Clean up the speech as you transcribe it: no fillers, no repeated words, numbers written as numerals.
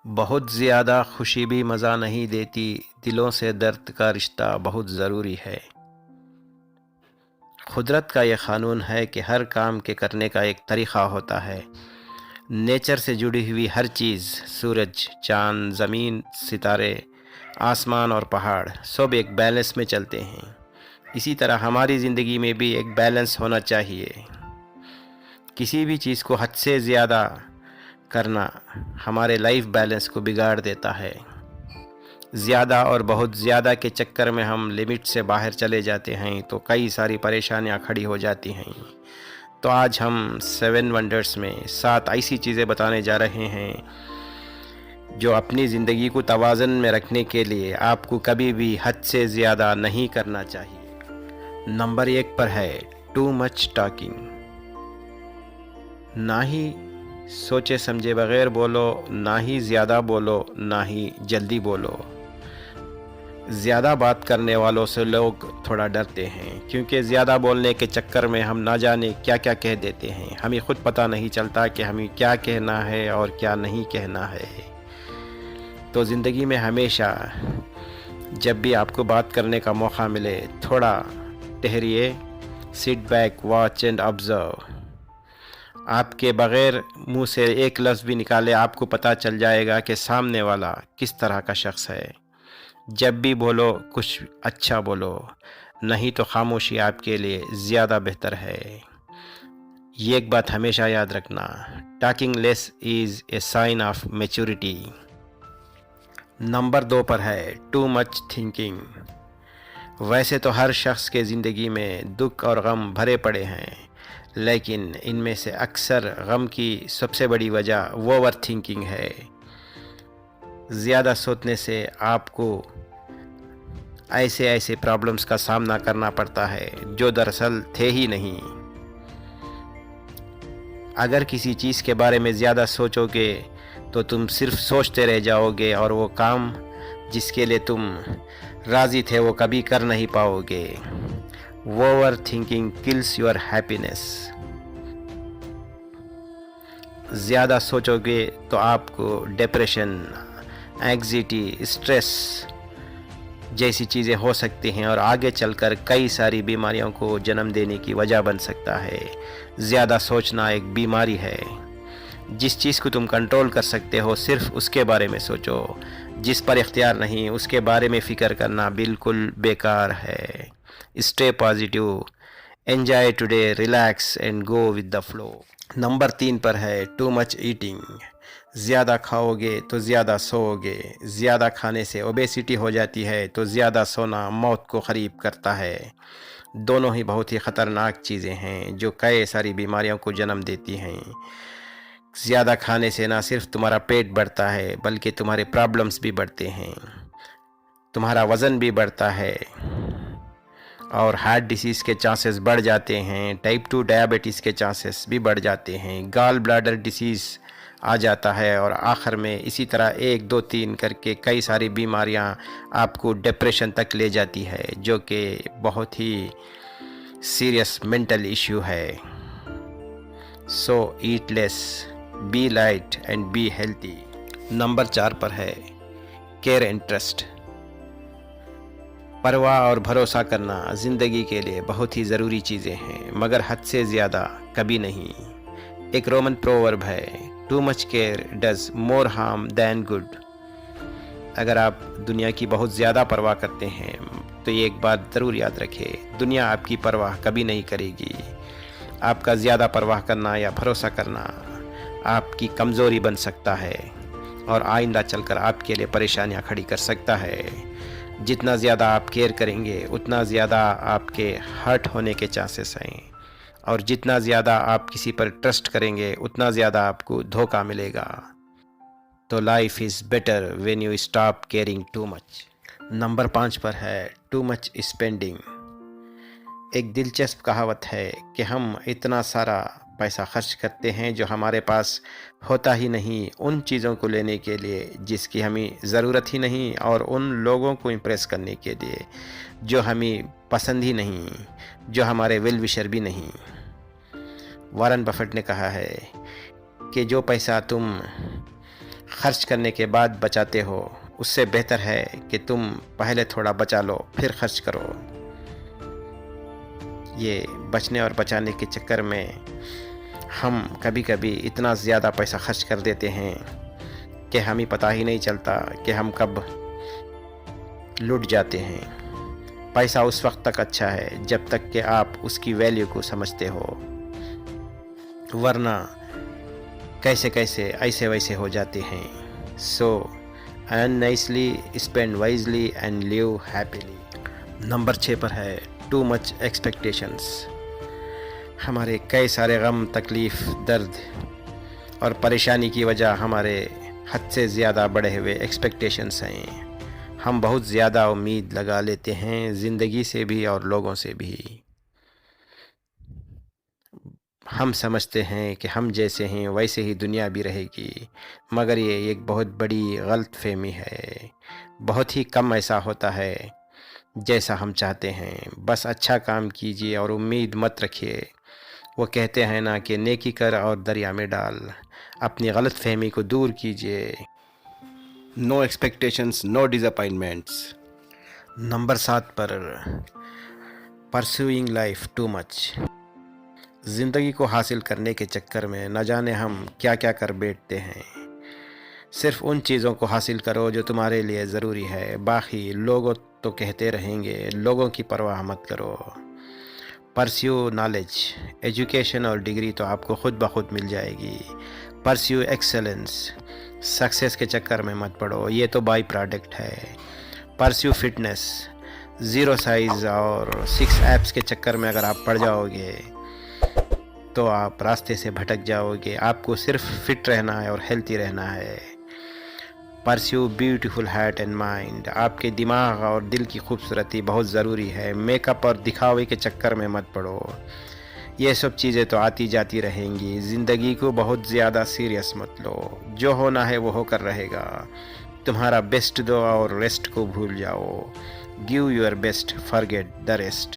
बहुत ज़्यादा खुशी भी मज़ा नहीं देती, दिलों से दर्द का रिश्ता बहुत ज़रूरी है। कुदरत का ये क़ानून है कि हर काम के करने का एक तरीक़ा होता है। नेचर से जुड़ी हुई हर चीज़, सूरज, चाँद, ज़मीन, सितारे, आसमान और पहाड़ सब एक बैलेंस में चलते हैं। इसी तरह हमारी ज़िंदगी में भी एक बैलेंस होना चाहिए। किसी भी चीज़ को हद से ज़्यादा करना हमारे लाइफ बैलेंस को बिगाड़ देता है। ज़्यादा और बहुत ज़्यादा के चक्कर में हम लिमिट से बाहर चले जाते हैं तो कई सारी परेशानियां खड़ी हो जाती हैं। तो आज हम 7 वंडर्स में 7 ऐसी चीज़ें बताने जा रहे हैं जो अपनी ज़िंदगी को तवाज़न में रखने के लिए आपको कभी भी हद से ज़्यादा नहीं करना चाहिए। नंबर 1 पर है टू मच टॉकिंग। ना ही सोचे समझे बगैर बोलो, ना ही ज़्यादा बोलो, ना ही जल्दी बोलो। ज़्यादा बात करने वालों से लोग थोड़ा डरते हैं क्योंकि ज़्यादा बोलने के चक्कर में हम ना जाने क्या क्या कह देते हैं। हमें खुद पता नहीं चलता कि हमें क्या कहना है और क्या नहीं कहना है। तो ज़िंदगी में हमेशा जब भी आपको बात करने का मौका मिले, थोड़ा ठहरिए, sit back, watch and observe. आपके बग़ैर मुंह से एक लफ्ज़ भी निकाले आपको पता चल जाएगा कि सामने वाला किस तरह का शख्स है। जब भी बोलो कुछ अच्छा बोलो, नहीं तो खामोशी आपके लिए ज़्यादा बेहतर है। ये एक बात हमेशा याद रखना, talking less is a sign of maturity. Number 2 पर है टू मच थिंकिंग। वैसे तो हर शख्स के ज़िंदगी में दुख और गम भरे पड़े हैं, लेकिन इनमें से अक्सर गम की सबसे बड़ी वजह ओवर थिंकिंग है। ज़्यादा सोचने से आपको ऐसे ऐसे प्रॉब्लम्स का सामना करना पड़ता है जो दरअसल थे ही नहीं। अगर किसी चीज़ के बारे में ज़्यादा सोचोगे तो तुम सिर्फ सोचते रह जाओगे और वो काम जिसके लिए तुम राज़ी थे वो कभी कर नहीं पाओगे। Over thinking kills your happiness. ज़्यादा सोचोगे तो आपको डिप्रेशन, एंग्जाइटी, स्ट्रेस जैसी चीज़ें हो सकती हैं और आगे चलकर कई सारी बीमारियों को जन्म देने की वजह बन सकता है। ज़्यादा सोचना एक बीमारी है। जिस चीज़ को तुम कंट्रोल कर सकते हो सिर्फ उसके बारे में सोचो, जिस पर इख्तियार नहीं उसके बारे में फ़िक्र करना बिल्कुल बेकार है। Stay positive, enjoy today, relax and go with the flow. Number 3 पर है टू मच ईटिंग। ज़्यादा खाओगे तो ज़्यादा सोओगे। ज़्यादा खाने से ओबेसिटी हो जाती है तो ज़्यादा सोना मौत को करीब करता है। दोनों ही बहुत ही ख़तरनाक चीज़ें हैं जो कई सारी बीमारियों को जन्म देती हैं। ज़्यादा खाने से ना सिर्फ तुम्हारा पेट बढ़ता है बल्कि तुम्हारे प्रॉब्लम्स भी बढ़ते हैं, तुम्हारा वज़न भी बढ़ता है और हार्ट डिसीज़ के चांसेस बढ़ जाते हैं। टाइप 2 डायबिटीज़ के चांसेस भी बढ़ जाते हैं। गॉल ब्लैडर डिसीज़ आ जाता है और आखिर में इसी तरह 1 2 3 करके कई सारी बीमारियां आपको डिप्रेशन तक ले जाती है जो कि बहुत ही सीरियस मेंटल इश्यू है। So eat less, be light and be healthy. Number 4 पर है केयर एंड ट्रस्ट। परवाह और भरोसा करना ज़िंदगी के लिए बहुत ही ज़रूरी चीज़ें हैं, मगर हद से ज़्यादा कभी नहीं। एक रोमन प्रोवर्ब है, too much care does more harm than good. अगर आप दुनिया की बहुत ज़्यादा परवाह करते हैं तो ये एक बात ज़रूर याद रखें, दुनिया आपकी परवाह कभी नहीं करेगी। आपका ज़्यादा परवाह करना या भरोसा करना आपकी कमज़ोरी बन सकता है और आइंदा चलकर आपके लिए परेशानियां खड़ी कर सकता है। जितना ज़्यादा आप केयर करेंगे उतना ज़्यादा आपके हर्ट होने के चांसेस हैं और जितना ज़्यादा आप किसी पर ट्रस्ट करेंगे उतना ज़्यादा आपको धोखा मिलेगा। तो life is better when you stop caring too much. Number 5 पर है टू मच स्पेंडिंग। एक दिलचस्प कहावत है कि हम इतना सारा पैसा खर्च करते हैं जो हमारे पास होता ही नहीं उन चीज़ों को लेने के लिए जिसकी हमें ज़रूरत ही नहीं और उन लोगों को इम्प्रेस करने के लिए जो हमें पसंद ही नहीं, जो हमारे वेल विशर भी नहीं। वॉरेन बफेट ने कहा है कि जो पैसा तुम खर्च करने के बाद बचाते हो, उससे बेहतर है कि तुम पहले थोड़ा बचा लो फिर खर्च करो। ये बचने और बचाने के चक्कर में हम कभी कभी इतना ज़्यादा पैसा खर्च कर देते हैं कि हमें पता ही नहीं चलता कि हम कब लुट जाते हैं। पैसा उस वक्त तक अच्छा है जब तक कि आप उसकी वैल्यू को समझते हो, वरना कैसे कैसे ऐसे वैसे हो जाते हैं। So earn nicely, spend wisely and live happily. Number 6 पर है टू मच एक्सपेक्टेशंस। हमारे कई सारे गम, तकलीफ़, दर्द और परेशानी की वजह हमारे हद से ज़्यादा बढ़े हुए एक्सपेक्टेशंस हैं। हम बहुत ज़्यादा उम्मीद लगा लेते हैं ज़िंदगी से भी और लोगों से भी। हम समझते हैं कि हम जैसे हैं वैसे ही दुनिया भी रहेगी, मगर ये एक बहुत बड़ी गलतफहमी है। बहुत ही कम ऐसा होता है जैसा हम चाहते हैं। बस अच्छा काम कीजिए और उम्मीद मत रखिए। वो कहते हैं ना कि नेकी कर और दरिया में डाल। अपनी गलतफहमी को दूर कीजिए। No expectations, no disappointments. Number 7 पर परस्यूइंग लाइफ टू मच। ज़िंदगी को हासिल करने के चक्कर में न जाने हम क्या क्या कर बैठते हैं। सिर्फ उन चीज़ों को हासिल करो जो तुम्हारे लिए ज़रूरी है, बाकी लोग तो कहते रहेंगे, लोगों की परवाह मत करो। परस्यू नॉलेज, एजुकेशन और डिग्री तो आपको खुद ब खुद मिल जाएगी। परस्यू एक्सेलेंस, सक्सेस के चक्कर में मत पड़ो, ये तो बाई प्रोडक्ट है। परस्यू फिटनेस, ज़ीरो साइज़ और 6 एप्स के चक्कर में अगर आप पड़ जाओगे तो आप रास्ते से भटक जाओगे। आपको सिर्फ फिट रहना है और हेल्थी रहना है। Pursue beautiful heart and mind, आपके दिमाग और दिल की खूबसूरती बहुत ज़रूरी है। मेकअप और दिखावे के चक्कर में मत पड़ो, ये सब चीज़ें तो आती जाती रहेंगी। ज़िंदगी को बहुत ज़्यादा सीरियस मत लो, जो होना है वो होकर रहेगा। तुम्हारा बेस्ट दो और रेस्ट को भूल जाओ। Give your best, forget the rest.